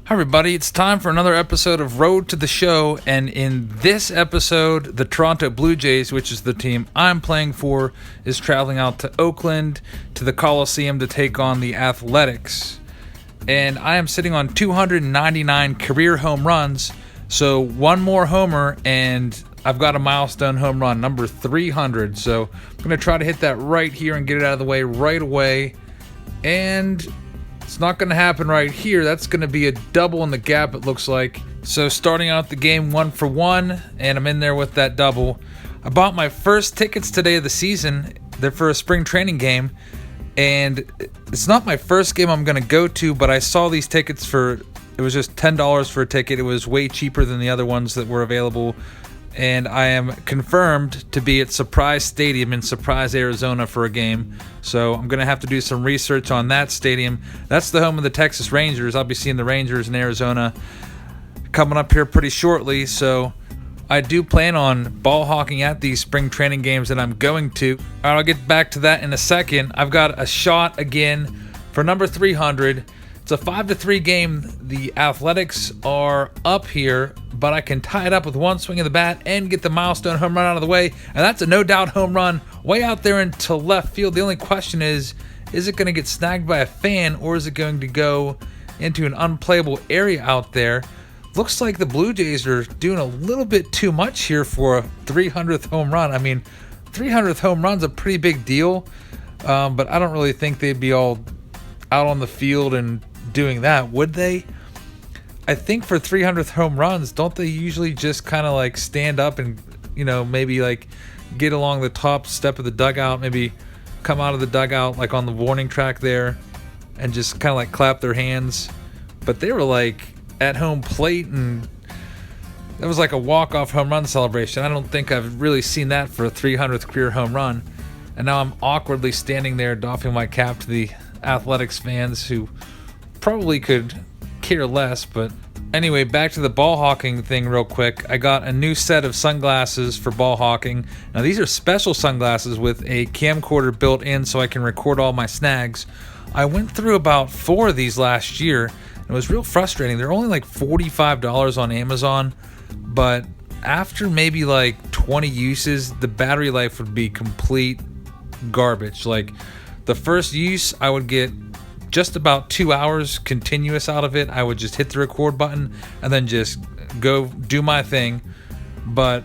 Hi everybody, it's time for another episode of Road to the Show, and in this episode, the Toronto Blue Jays, which is the team I'm playing for, is traveling out to Oakland to the Coliseum to take on the Athletics. And I am sitting on 299 career home runs, so one more homer and I've got a milestone home run, number 300. So I'm going to try to hit that right here and get it out of the way right away. And it's not going to happen right here. That's going to be a double in the gap, it looks like. So starting out the game 1-for-1, and I'm in there with that double. I bought my first tickets today of the season. They're for a spring training game, and it's not my first game I'm going to go to, but I saw these tickets for, it was just $10 for a ticket. It was way cheaper than the other ones that were available. And I am confirmed to be at Surprise Stadium in Surprise, Arizona for a game. So I'm going to have to do some research on that stadium. That's the home of the Texas Rangers. I'll be seeing the Rangers in Arizona coming up here pretty shortly. So I do plan on ball hawking at these spring training games that I'm going to. All right, I'll get back to that in a second. I've got a shot again for number 300. It's a 5-3 game. The Athletics are up here, but I can tie it up with one swing of the bat and get the milestone home run out of the way. And that's a no-doubt home run way out there into left field. The only question is it going to get snagged by a fan, or is it going to go into an unplayable area out there? Looks like the Blue Jays are doing a little bit too much here for a 300th home run. I mean, 300th home run's a pretty big deal, but I don't really think they'd be all out on the field and doing that, would they? I think for 300th home runs, don't they usually just kind of like stand up and, maybe like get along the top step of the dugout, maybe come out of the dugout like on the warning track there and just kind of like clap their hands? But they were like at home plate, and that was like a walk-off home run celebration. I don't think I've really seen that for a 300th career home run. And now I'm awkwardly standing there doffing my cap to the Athletics fans who probably could care less. But anyway, back to the ball hawking thing real quick. I got a new set of sunglasses for ball hawking. Now these are special sunglasses with a camcorder built in so I can record all my snags. I went through about 4 of these last year. It was real frustrating. They're only like $45 on Amazon, but after maybe like 20 uses, the battery life would be complete garbage. Like the first use, I would get just about 2 hours continuous out of it. I would just hit the record button and then just go do my thing. But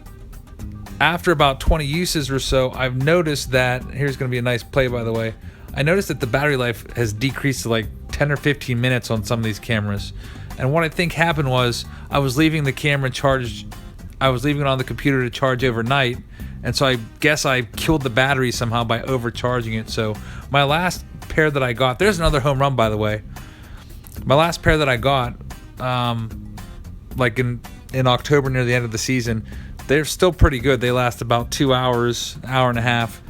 after about 20 uses or so, I've noticed that, here's going to be a nice play by the way, I noticed that the battery life has decreased to like 10 or 15 minutes on some of these cameras. And what I think happened was I was leaving the camera charged, I was leaving it on the computer to charge overnight, and so I guess I killed the battery somehow by overcharging it. So my last pair that I got, there's another home run by the way. My last pair that I got, like in October near the end of the season, they're still pretty good. They last about 2 hours, hour and a half.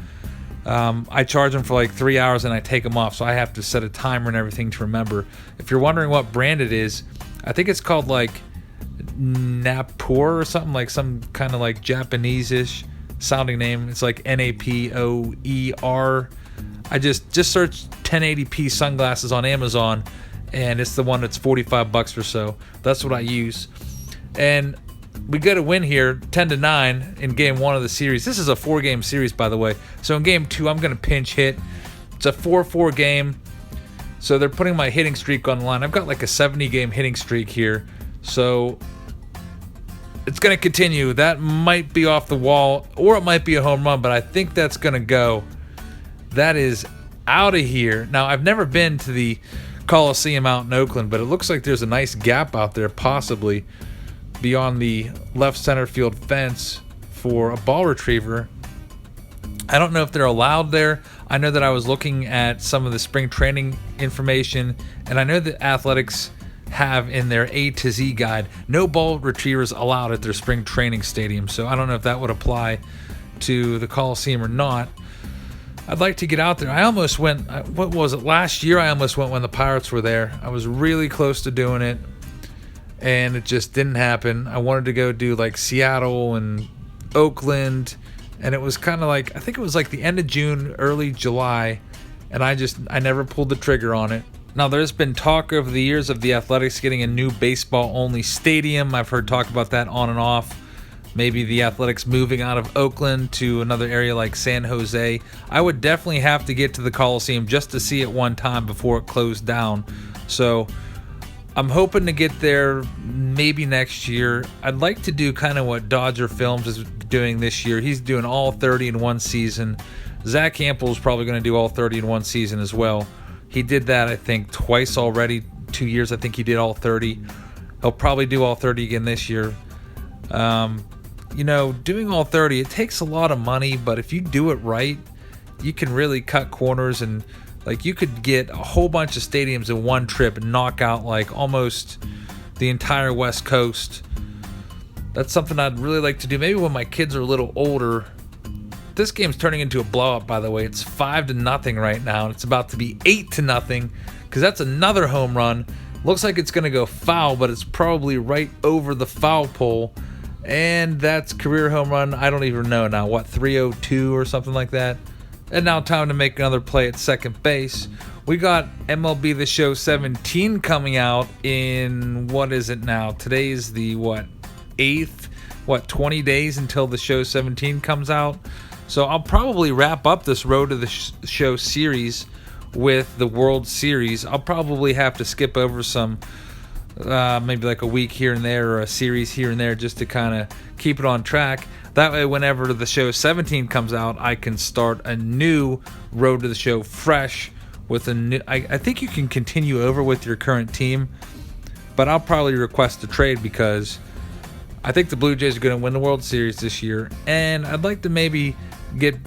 I charge them for like 3 hours and I take them off, so I have to set a timer and everything to remember. If you're wondering what brand it is, I think it's called like Napor or something, like some kind of like Japanese-ish sounding name. It's like Napoer. I just searched 1080p sunglasses on Amazon, and it's the one that's $45 or so. That's what I use. And we got a win here, 10-9 in game 1 of the series. This is a 4-game series, by the way. So in game 2, I'm going to pinch hit. It's a 4-4 game. So they're putting my hitting streak on the line. I've got like a 70-game hitting streak here. So it's going to continue. That might be off the wall, or it might be a home run, but I think that's going to go. That is out of here. Now, I've never been to the Coliseum out in Oakland, but it looks like there's a nice gap out there, possibly beyond the left center field fence for a ball retriever. I don't know if they're allowed there. I know that I was looking at some of the spring training information, and I know that Athletics have in their A to Z guide no ball retrievers allowed at their spring training stadium. So I don't know if that would apply to the Coliseum or not. I'd like to get out there. I almost went, what was it, last year I almost went when the Pirates were there. I was really close to doing it, and it just didn't happen. I wanted to go do like Seattle and Oakland, and it was kind of like, I think it was like the end of June, early July, and I never pulled the trigger on it. Now, there's been talk over the years of the Athletics getting a new baseball-only stadium. I've heard talk about that on and off. Maybe the Athletics moving out of Oakland to another area like San Jose. I would definitely have to get to the Coliseum just to see it one time before it closed down. So I'm hoping to get there maybe next year. I'd like to do kind of what Dodger Films is doing this year. He's doing all 30 in one season. Zach Campbell's probably going to do all 30 in one season as well. He did that, I think, twice already. 2 years, I think he did all 30. He'll probably do all 30 again this year. Doing all 30, it takes a lot of money, but if you do it right, you can really cut corners, and like you could get a whole bunch of stadiums in one trip and knock out like almost the entire West Coast. That's something I'd really like to do. Maybe when my kids are a little older. This game's turning into a blowout, by the way. It's 5-0 right now, and it's about to be 8-0 because that's another home run. Looks like it's going to go foul, but it's probably right over the foul pole. And that's career home run. I don't even know now. 302 or something like that. And now time to make another play at second base. We got MLB The Show 17 coming out in, what is it now? Today's the, 8th? 20 days until the Show 17 comes out? So I'll probably wrap up this Road to the Show series with the World Series. I'll probably have to skip over some, maybe like a week here and there or a series here and there just to kind of keep it on track. That way, whenever the Show 17 comes out, I can start a new Road to the Show fresh with a new... I think you can continue over with your current team, but I'll probably request a trade because I think the Blue Jays are going to win the World Series this year, and I'd like to maybe get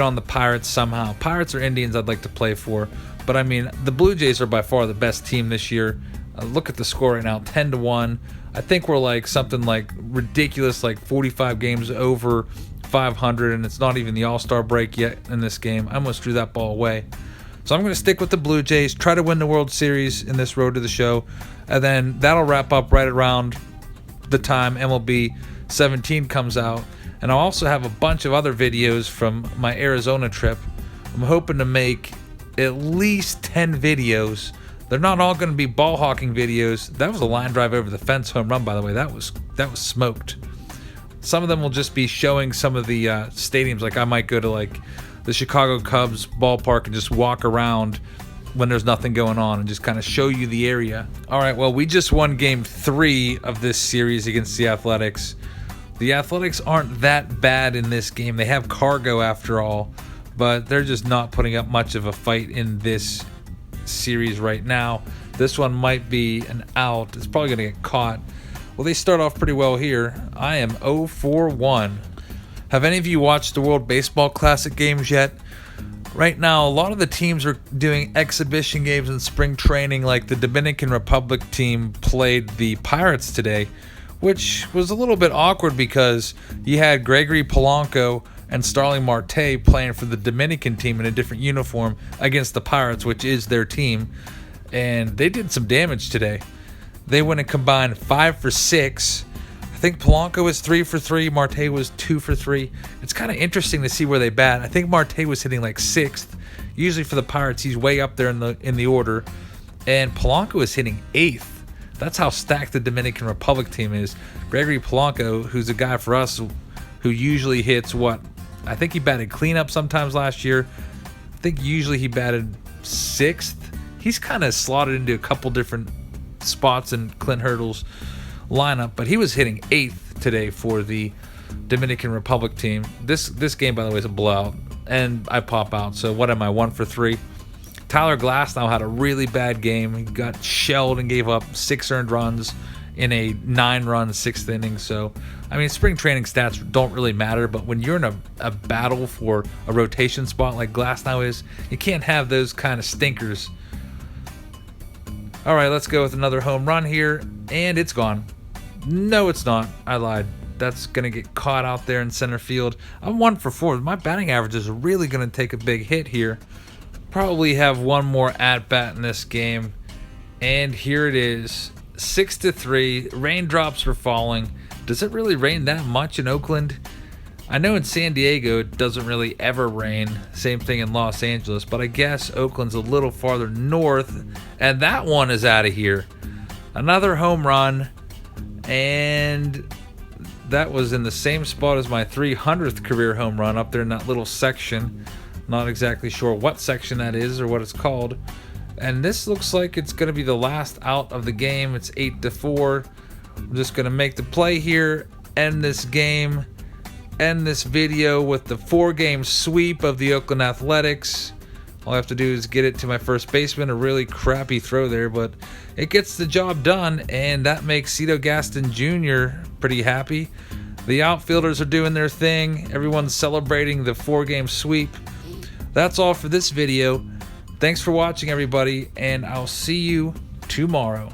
on the Pirates somehow. Pirates or Indians I'd like to play for, but I mean, the Blue Jays are by far the best team this year. Look at the score right now, 10-1. I think we're like something like ridiculous, like 45 games over 500, and it's not even the All-Star break yet in this game. I almost threw that ball away. So I'm going to stick with the Blue Jays, try to win the World Series in this Road to the Show, and then that'll wrap up right around the time MLB 17 comes out. And I'll also have a bunch of other videos from my Arizona trip. I'm hoping to make at least 10 videos. They're not all going to be ball hawking videos. That was a line drive over the fence home run, by the way. That was smoked. Some of them will just be showing some of the stadiums. Like I might go to like the Chicago Cubs ballpark and just walk around when there's nothing going on and just kind of show you the area. All right, well, we just won game 3 of this series against the Athletics. The Athletics aren't that bad in this game. They have cargo after all, but they're just not putting up much of a fight in this series right now. This one might be an out. It's probably going to get caught. Well, they start off pretty well here. I am 0-for-1. Have any of you watched the World Baseball Classic games yet? Right now, a lot of the teams are doing exhibition games in spring training, like the Dominican Republic team played the Pirates today, which was a little bit awkward because you had Gregory Polanco and Starling Marte playing for the Dominican team in a different uniform against the Pirates, which is their team, and they did some damage today. They went and combined 5 for 6. I think Polanco was 3 for 3. Marte was 2 for 3. It's kind of interesting to see where they bat. I think Marte was hitting like 6th. Usually for the Pirates, he's way up there in the order, and Polanco is hitting 8th. That's how stacked the Dominican Republic team is. Gregory Polanco, who's a guy for us who usually hits I think he batted cleanup sometimes last year. I think usually he batted 6th. He's kind of slotted into a couple different spots in Clint Hurdle's lineup, but he was hitting 8th today for the Dominican Republic team. This game, by the way, is a blowout, and I pop out. So what am I, 1 for 3? Tyler Glasnow had a really bad game. He got shelled and gave up 6 earned runs in a 9-run 6th inning. So, I mean, spring training stats don't really matter, but when you're in a battle for a rotation spot like Glasnow is, you can't have those kind of stinkers. All right, let's go with another home run here, and it's gone. No, it's not. I lied. That's going to get caught out there in center field. I'm 1 for 4. My batting average is really going to take a big hit here. Probably have one more at-bat in this game. And here it is. 6-3. Raindrops are falling. Does it really rain that much in Oakland? I know in San Diego it doesn't really ever rain. Same thing in Los Angeles, but I guess Oakland's a little farther north, and that one is out of here. Another home run, and that was in the same spot as my 300th career home run up there in that little section. Not exactly sure what section that is or what it's called. And this looks like it's going to be the last out of the game. It's 8-4. I'm just going to make the play here, end this game, end this video with the 4-game sweep of the Oakland Athletics. All I have to do is get it to my first baseman. A really crappy throw there, but it gets the job done, and that makes Cito Gaston Jr. pretty happy. The outfielders are doing their thing. Everyone's celebrating the 4-game sweep. That's all for this video. Thanks for watching, everybody, and I'll see you tomorrow.